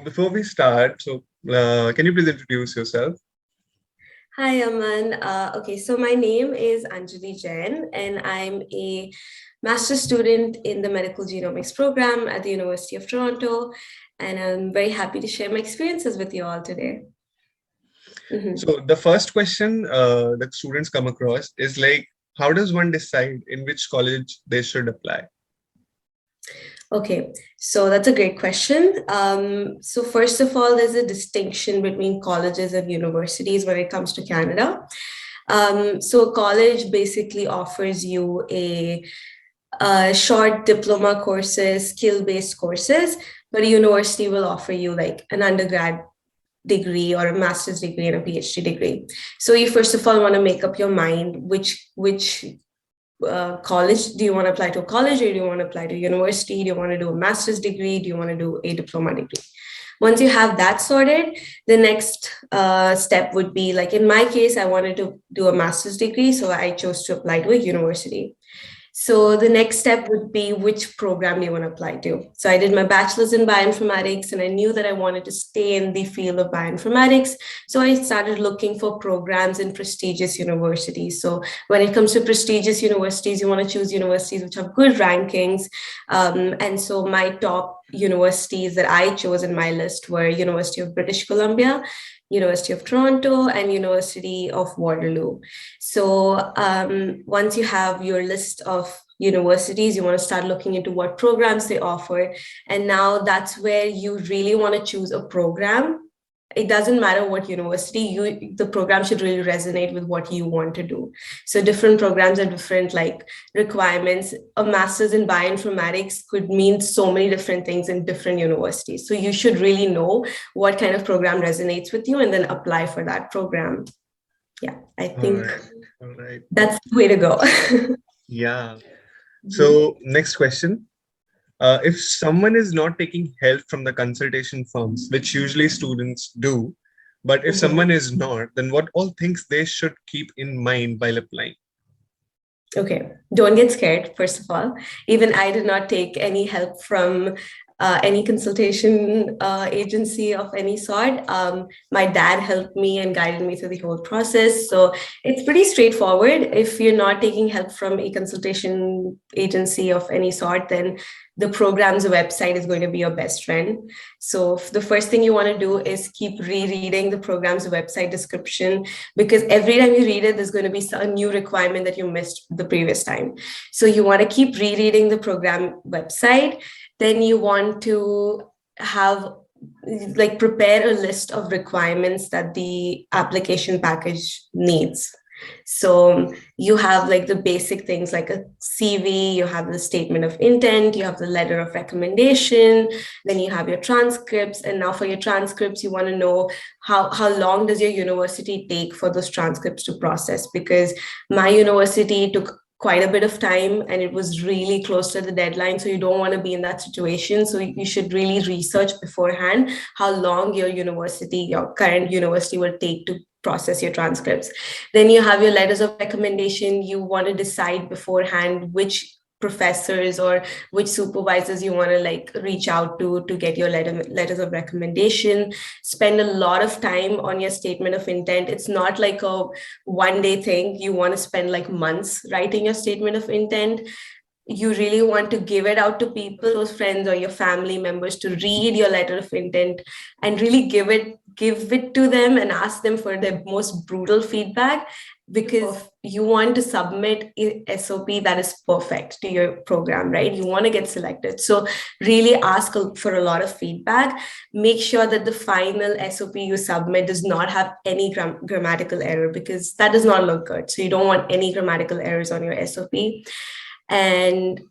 before we start, can you please introduce yourself? Hi, Aman. Okay, so my name is Anjali Jain, and I'm a master's student in the Medical Genomics program at the University of Toronto. And I'm very happy to share my experiences with you all today. So the first question that students come across is like, how does one decide in which college they should apply? Okay, so that's a great question. So first of all, there's a distinction between colleges and universities when it comes to Canada. So college basically offers you a short diploma courses, skill-based courses, but a university will offer you like an undergrad degree or a master's degree and a PhD degree. So you first of all want to make up your mind which college do you want to apply to a college, or do you want to apply to university? Do you want to do a master's degree? Do you want to do a diploma degree? Once you have that sorted, the next step would be, like in my case, I wanted to do a master's degree, so I chose to apply to a university. So the next step would be, which program do you want to apply to? So I did my bachelor's in bioinformatics, and I knew that I wanted to stay in the field of bioinformatics. So I started looking for programs in prestigious universities. So when it comes to prestigious universities, you want to choose universities which have good rankings. And so my top universities that I chose in my list were University of British Columbia, University of Toronto, and University of Waterloo. So once you have your list of universities, you want to start looking into what programs they offer. And now that's where you really want to choose a program. It doesn't matter what university, the program should really resonate with what you want to do. So different programs have different like requirements. A master's in bioinformatics could mean so many different things in different universities. So you should really know what kind of program resonates with you and then apply for that program. Yeah, I think All right. that's the way to go. Yeah. So next question. If someone is not taking help from the consultation firms, which usually students do, but if someone is not, then what all things they should keep in mind while applying? Okay, don't get scared, first of all. Even I did not take any help from any consultation agency of any sort. My dad helped me and guided me through the whole process. So it's pretty straightforward. If you're not taking help from a consultation agency of any sort, then the program's website is going to be your best friend. So the first thing you want to do is keep rereading the program's website description, because every time you read it, there's going to be a new requirement that you missed the previous time. So you want to keep rereading the program website. Then you want to have like prepare a list of requirements that the application package needs. So you have like the basic things like a CV, you have the statement of intent, you have the letter of recommendation, then you have your transcripts. And now for your transcripts, you want to know how long does your university take for those transcripts to process? Because my university took quite a bit of time and it was really close to the deadline. So you don't want to be in that situation. So you should really research beforehand how long your university, your current university will take to process your transcripts. Then you have your letters of recommendation. You want to decide beforehand which professors or which supervisors you want to like reach out to get your letters of recommendation. Spend a lot of time on your statement of intent. It's not like a one day thing. You want to spend like months writing your statement of intent. You really want to give it out to people, those friends or your family members, to read your letter of intent and really give it to them and ask them for their most brutal feedback, because you want to submit a SOP that is perfect to your program, right? You want to get selected. So really ask for a lot of feedback. Make sure that the final SOP you submit does not have any grammatical error, because that does not look good. So you don't want any grammatical errors on your SOP. And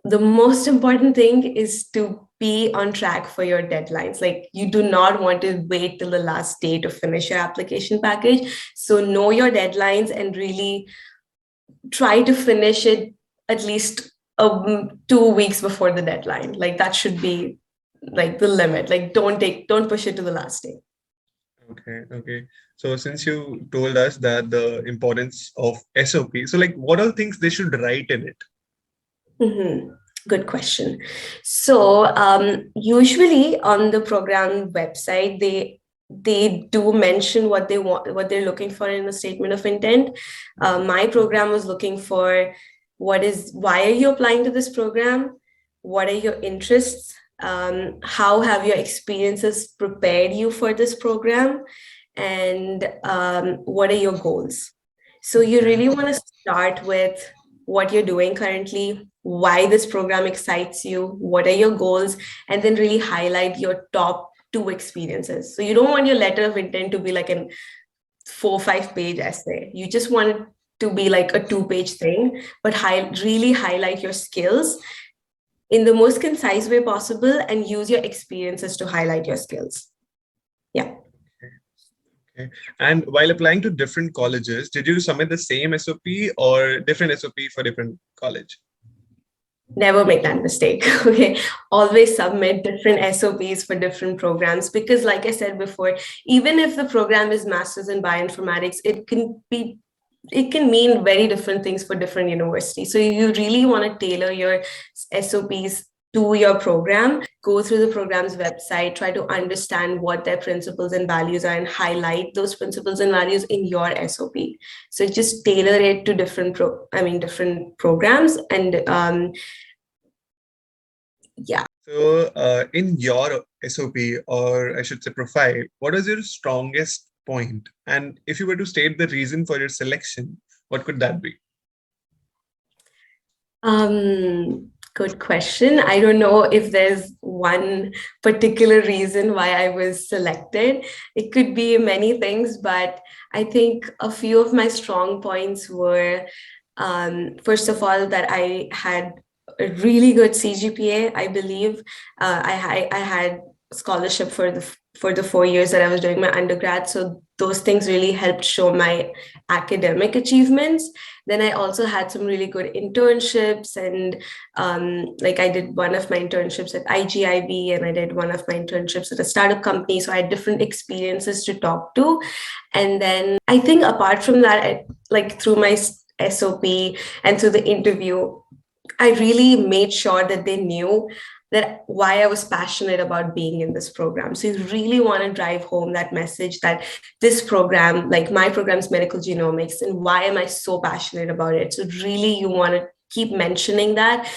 the most important thing is to be on track for your deadlines. Like, you do not want to wait till the last day to finish your application package. So know your deadlines and really try to finish it at least 2 weeks before the deadline. Like, that should be like the limit. Like, don't push it to the last day. Okay. So since you told us that the importance of SOP, so like what are things they should write in it? Good question. So usually on the program website, they do mention what they want, what they're looking for in a statement of intent. My program was looking for why are you applying to this program? What are your interests? How have your experiences prepared you for this program? And what are your goals? So you really want to start with what you're doing currently, why this program excites you, what are your goals, and then really highlight your top two experiences. So you don't want your letter of intent to be like a 4 or 5 page essay. You just want it to be like a 2 page thing, but really highlight your skills in the most concise way possible and use your experiences to highlight your skills. Yeah. Okay. And while applying to different colleges, did you submit the same SOP or different SOP for different college? Never make that mistake. Okay, always submit different SOPs for different programs, because like I said before, even if the program is masters in bioinformatics, it can mean very different things for different universities. So you really want to tailor your SOPs to your program. Go through the program's website, try to understand what their principles and values are, and highlight those principles and values in your SOP. So just tailor it to different programs. And yeah. So in your SOP, or I should say profile, what is your strongest point? And if you were to state the reason for your selection, what could that be? Good question. I don't know if there's one particular reason why I was selected. It could be many things, but I think a few of my strong points were, first of all, that I had a really good CGPA. I believe I had scholarship for the 4 years that I was doing my undergrad. So those things really helped show my academic achievements. Then I also had some really good internships, and like I did one of my internships at IGIB, and I did one of my internships at a startup company. So I had different experiences to talk to. And then I think apart from that, like through my SOP and through the interview, I really made sure that they knew that why I was passionate about being in this program. So you really want to drive home that message that this program, like my program's medical genomics, and why am I so passionate about it? So really you want to keep mentioning that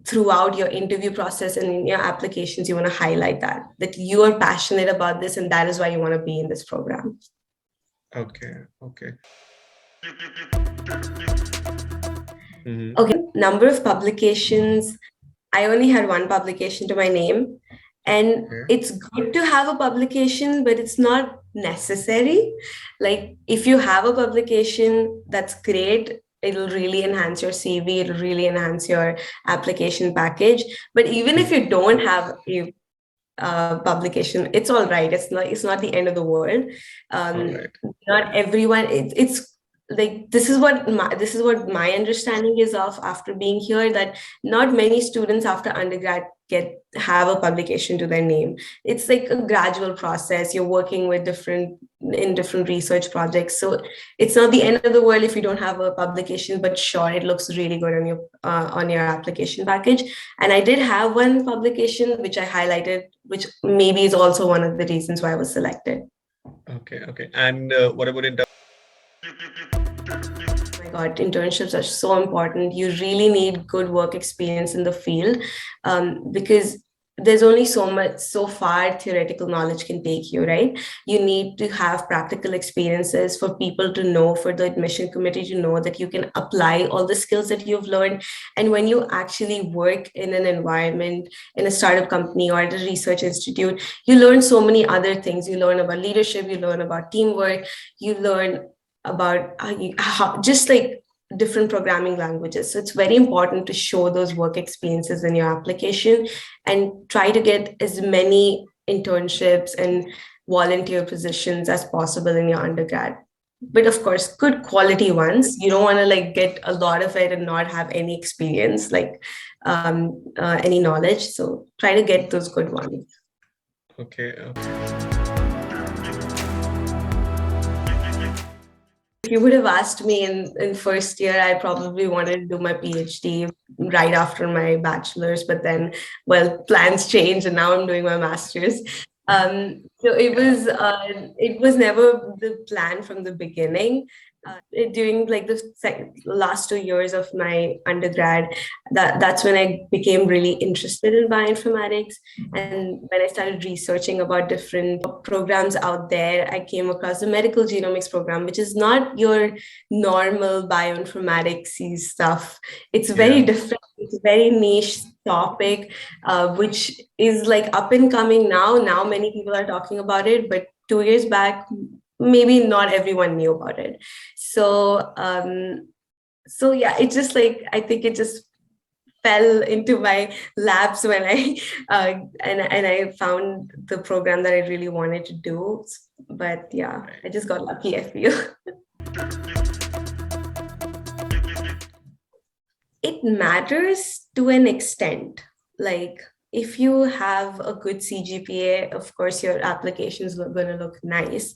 throughout your interview process and in your applications. You want to highlight that you are passionate about this, and that is why you want to be in this program. Okay. Okay, number of publications. I only had one publication to my name, and it's good to have a publication, but it's not necessary. Like if you have a publication, that's great. It'll really enhance your CV. It'll really enhance your application package. But even if you don't have a publication, it's all right. It's not the end of the world. Not everyone. It's like this is what my understanding is of after being here, that not many students after undergrad have a publication to their name. It's like a gradual process. You're working with different research projects, so it's not the end of the world if you don't have a publication, but sure, it looks really good on your application package. And I did have one publication which I highlighted, which maybe is also one of the reasons why I was selected. Okay. And what about in Oh my God, internships are so important. You really need good work experience in the field, because there's only so far theoretical knowledge can take you, right? You need to have practical experiences for people to know, for the admission committee to know that you can apply all the skills that you've learned. And when you actually work in an environment, in a startup company or at a research institute, you learn so many other things. You learn about leadership, you learn about teamwork, you learn about just like different programming languages. So it's very important to show those work experiences in your application, and try to get as many internships and volunteer positions as possible in your undergrad. But of course, good quality ones. You don't want to like get a lot of it and not have any experience, like any knowledge. So try to get those good ones. Okay. If you would have asked me in first year, I probably wanted to do my PhD right after my bachelor's, but then, well, plans changed and now I'm doing my master's. So it was never the plan from the beginning. During like the last 2 years of my undergrad, that's when I became really interested in bioinformatics. And when I started researching about different programs out there, I came across the medical genomics program, which is not your normal bioinformatics stuff. It's very different. It's a very niche topic, which is like up and coming now. Now many people are talking about it, but 2 years back, maybe not everyone knew about it. So yeah, it just like, I think it just fell into my laps when I and I found the program that I really wanted to do. But yeah, I just got lucky, I feel. It matters to an extent. Like, if you have a good CGPA, of course your application is going to look nice,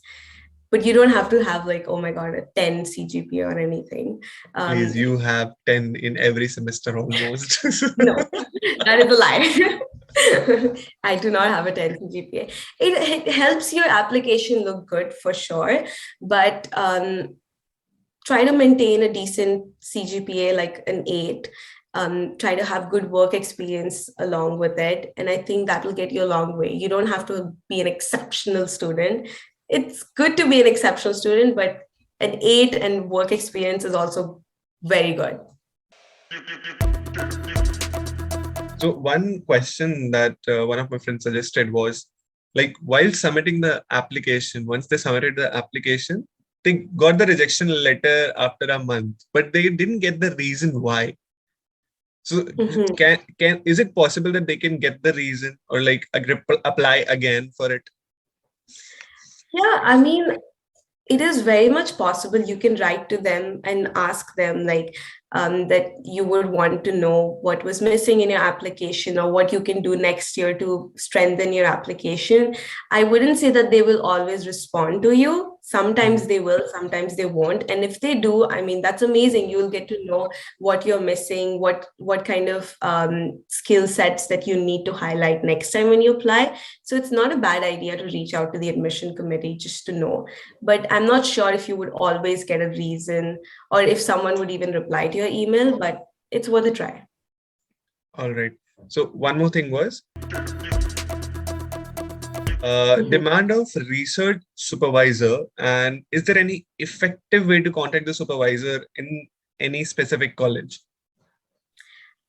but you don't have to have like, oh my god, a 10 CGPA or anything. Please, you have 10 in every semester almost. No, that is a lie. I do not have a 10 CGPA. It helps your application look good for sure, but try to maintain a decent CGPA, like an 8. Try to have good work experience along with it. And I think that will get you a long way. You don't have to be an exceptional student. It's good to be an exceptional student, but an 8 and work experience is also very good. So one question that one of my friends suggested was, like, while submitting the application, once they submitted the application, they got the rejection letter after a month, but they didn't get the reason why. So can is it possible that they can get the reason or like apply again for it? Yeah, I mean, it is very much possible. You can write to them and ask them like, that you would want to know what was missing in your application or what you can do next year to strengthen your application. I wouldn't say that they will always respond to you. Sometimes they will, sometimes they won't. And if they do, I mean, that's amazing. You'll get to know what you're missing, what kind of skill sets that you need to highlight next time when you apply. So it's not a bad idea to reach out to the admission committee just to know. But I'm not sure if you would always get a reason or if someone would even reply to your email, but it's worth a try. All right. So one more thing was demand of research supervisor, and is there any effective way to contact the supervisor in any specific college?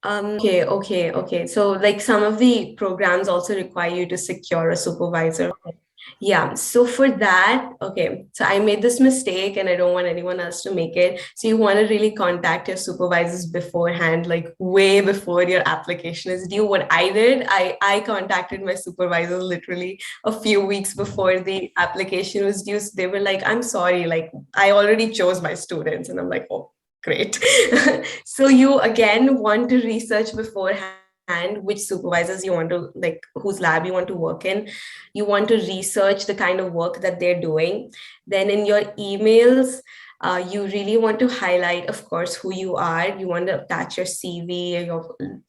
Okay. So like some of the programs also require you to secure a supervisor. Yeah, so for that, okay, so I made this mistake and I don't want anyone else to make it. So you want to really contact your supervisors beforehand, like way before your application is due. What I did, I contacted my supervisor literally a few weeks before the application was due. So they were like, I'm sorry, like I already chose my students. And I'm like, oh, great. So you again want to research beforehand which supervisors you want to, like whose lab you want to work in. You want to research the kind of work that they're doing. Then in your emails, you really want to highlight, of course, who you are. You want to attach your CV,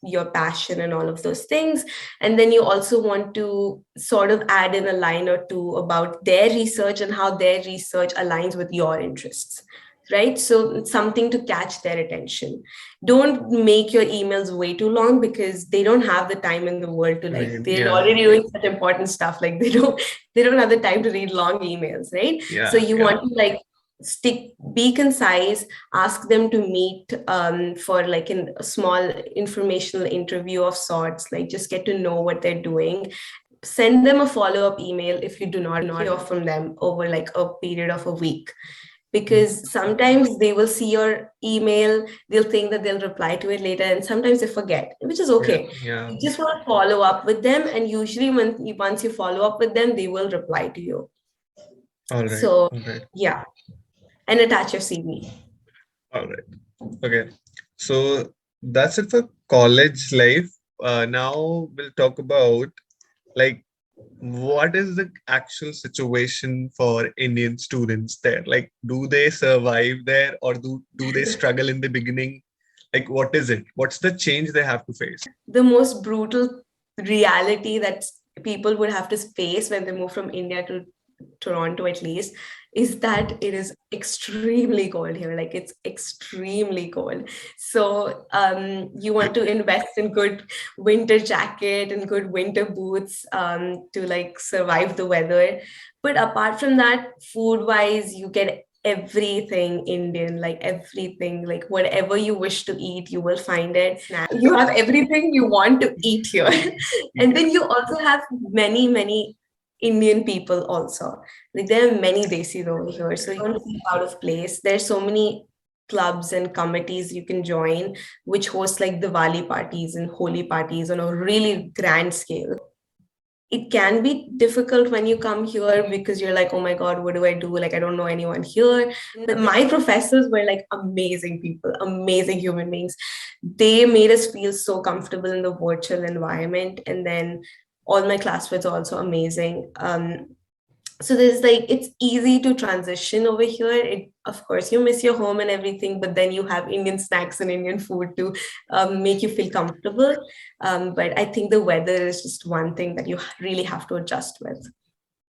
your passion and all of those things. And then you also want to sort of add in a line or two about their research and how their research aligns with your interests. Right? So it's something to catch their attention. Don't make your emails way too long because they don't have the time in the world to like, they're already doing such important stuff. Like they don't have the time to read long emails, right? So you want to like be concise, ask them to meet for like a small informational interview of sorts, like just get to know what they're doing. Send them a follow-up email if you do not hear from them over like a period of a week. Because sometimes they will see your email, they'll think that they'll reply to it later, and sometimes they forget, which is okay. You just want to follow up with them, and usually once you follow up with them, they will reply to you. All right. So yeah, and attach your CV. All right. Okay. So that's it for college life. Now we'll talk about like what is the actual situation for Indian students there? Like, do they survive there, or do they struggle in the beginning? Like, what is it? What's the change they have to face? The most brutal reality that people would have to face when they move from India to Toronto, at least, is that it is extremely cold here. Like, it's extremely cold. So you want to invest in good winter jacket and good winter boots to like survive the weather. But apart from that, food wise, you get everything Indian, like everything, like whatever you wish to eat, you will find it. You have everything you want to eat here. And then you also have many, many Indian people also. Like there are many desis over here, so you don't feel out of place. There's so many clubs and committees you can join, which host like Diwali parties and Holi parties on a really grand scale. It can be difficult when you come here because you're like, oh my God, what do I do? Like, I don't know anyone here. But my professors were like amazing people, amazing human beings. They made us feel so comfortable in the virtual environment. And then all my classmates are also amazing. So there's like, it's easy to transition over here. Of course, you miss your home and everything, but then you have Indian snacks and Indian food to make you feel comfortable. But I think the weather is just one thing that you really have to adjust with.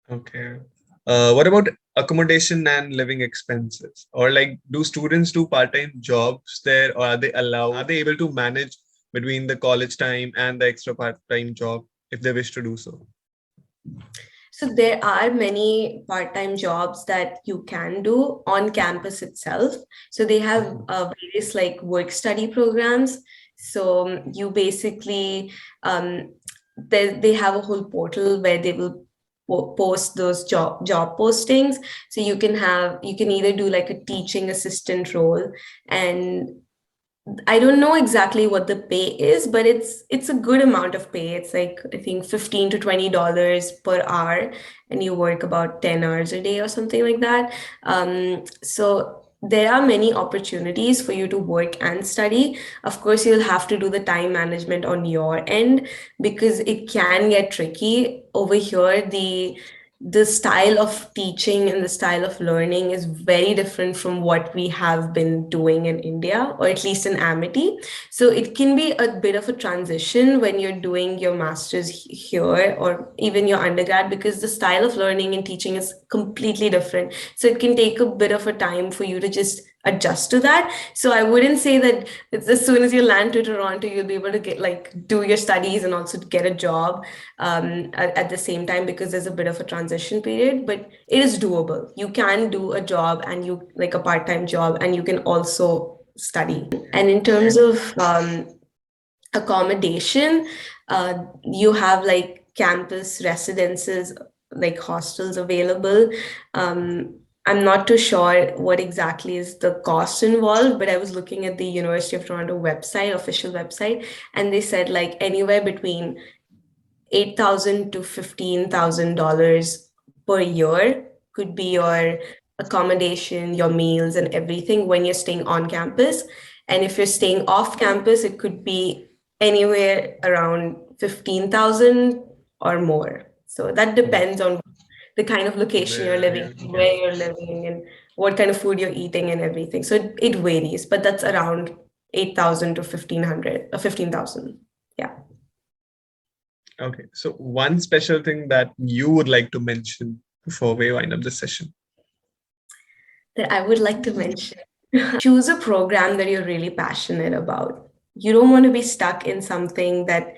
Okay. What about accommodation and living expenses? Or like, do students do part-time jobs there, or are they allowed? Are they able to manage between the college time and the extra part-time job if they wish to do so? So there are many part-time jobs that you can do on campus itself. So they have various like work study programs. So you basically they have a whole portal where they will post those job postings. So you can either do like a teaching assistant role, and I don't know exactly what the pay is, but it's a good amount of pay. It's like I think $15 to $20 per hour, and you work about 10 hours a day or something like that. So there are many opportunities for you to work and study. Of course, you'll have to do the time management on your end because it can get tricky over here. The style of teaching and the style of learning is very different from what we have been doing in India, or at least in Amity. So it can be a bit of a transition when you're doing your master's here or even your undergrad, because the style of learning and teaching is completely different. So it can take a bit of a time for you to just adjust to that. So I wouldn't say that it's as soon as you land to Toronto, you'll be able to get like do your studies and also get a job at the same time, because there's a bit of a transition period, but it is doable. You can do a job and you like a part-time job, and you can also study. And in terms of accommodation, you have like campus residences, like hostels available. I'm not too sure what exactly is the cost involved, but I was looking at the University of Toronto website, official website, and they said like anywhere between $8,000 to $15,000 per year could be your accommodation, your meals, and everything when you're staying on campus. And if you're staying off campus, it could be anywhere around 15,000 or more. So that depends on the kind of location you're living, where you're living, and what kind of food you're eating and everything. So it varies, but that's around 8,000 to 1,500 or 15,000. Yeah. Okay. So one special thing that you would like to mention before we wind up this session. That I would like to mention. Choose a program that you're really passionate about. You don't want to be stuck in something that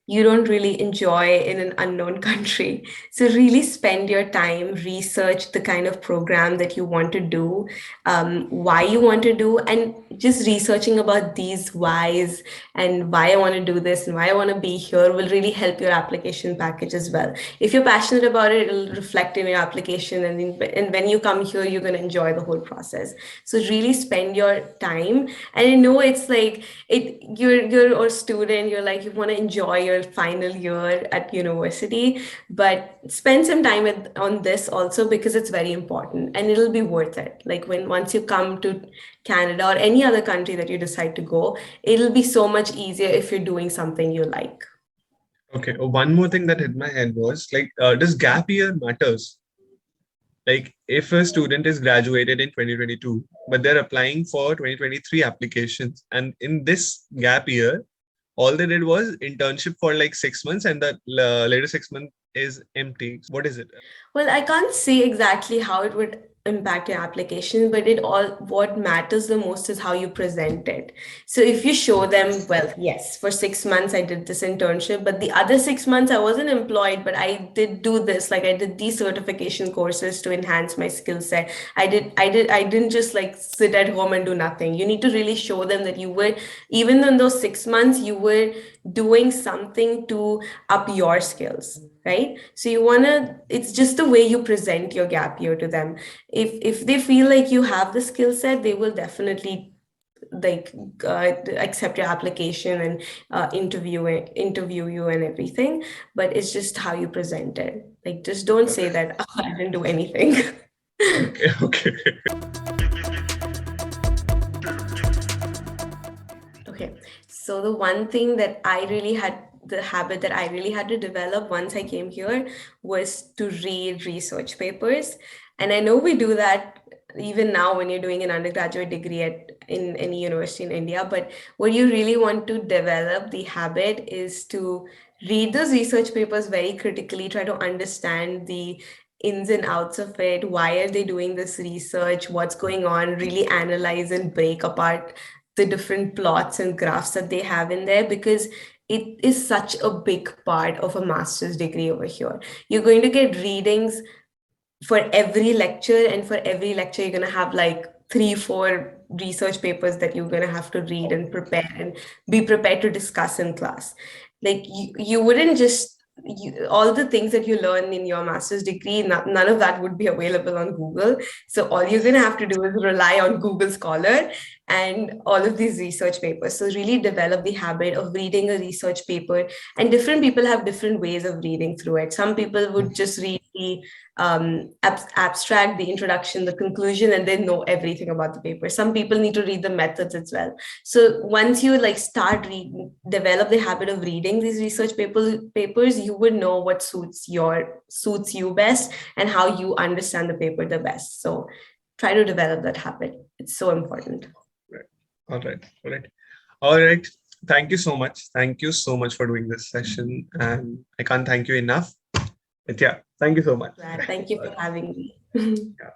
you don't really enjoy in an unknown country. So really spend your time, research the kind of program that you want to do, why you want to do, and just researching about these whys and why I want to do this and why I want to be here will really help your application package as well. If you're passionate about it, it'll reflect in your application, and when you come here, you're going to enjoy the whole process. So really spend your time. And I know it's like you're a student, you're like you want to enjoy your final year at university, but spend some time on this also, because it's very important and it'll be worth it. Like once you come to Canada or any other country that you decide to go, it'll be so much easier if you're doing something you like. Okay. One more thing that hit my head was like, does gap year matters? Like, if a student is graduated in 2022, but they're applying for 2023 applications, and in this gap year, all they did was internship for like 6 months, and that later 6 months is empty. What is it? Well, I can't say exactly how it would impact your application, but it all what matters the most is how you present it. So if you show them, well, yes, for 6 months I did this internship, but the other 6 months I wasn't employed, but I did do this, like I did these certification courses to enhance my skill set. I didn't just like sit at home and do nothing. You need to really show them that you were, even in those 6 months, you were doing something to up your skills, right? So you want to, it's just the way you present your gap year to them. If they feel like you have the skill set, they will definitely like accept your application and interview you and everything. But it's just how you present it. Like, just don't say that, "Oh, I didn't do anything." Okay, okay. Okay, so the one thing that I really had, the habit that I really had to develop once I came here was to read research papers. And I know we do that even now when you're doing an undergraduate degree at in any university in India. But what you really want to develop the habit is to read those research papers very critically, try to understand the ins and outs of it. Why are they doing this research? What's going on? Really analyze and break apart the different plots and graphs that they have in there, because it is such a big part of a master's degree over here. You're going to get readings for every lecture, and for every lecture you're going to have like 3 4 research papers that you're going to have to read and prepare and be prepared to discuss in class. Like you wouldn't just all the things that you learn in your master's degree, none of that would be available on Google. So all you're going to have to do is rely on Google Scholar and all of these research papers. So really develop the habit of reading a research paper. And different people have different ways of reading through it. Some people would just read the abstract, the introduction, the conclusion, and they know everything about the paper. Some people need to read the methods as well. So once you like start reading, develop the habit of reading these research papers, you would know what suits you best and how you understand the paper the best. So try to develop that habit. It's so important. All right. All right. All right. Thank you so much. Thank you so much for doing this session. And I can't thank you enough. But yeah, thank you so much. Thank you for having me. Yeah.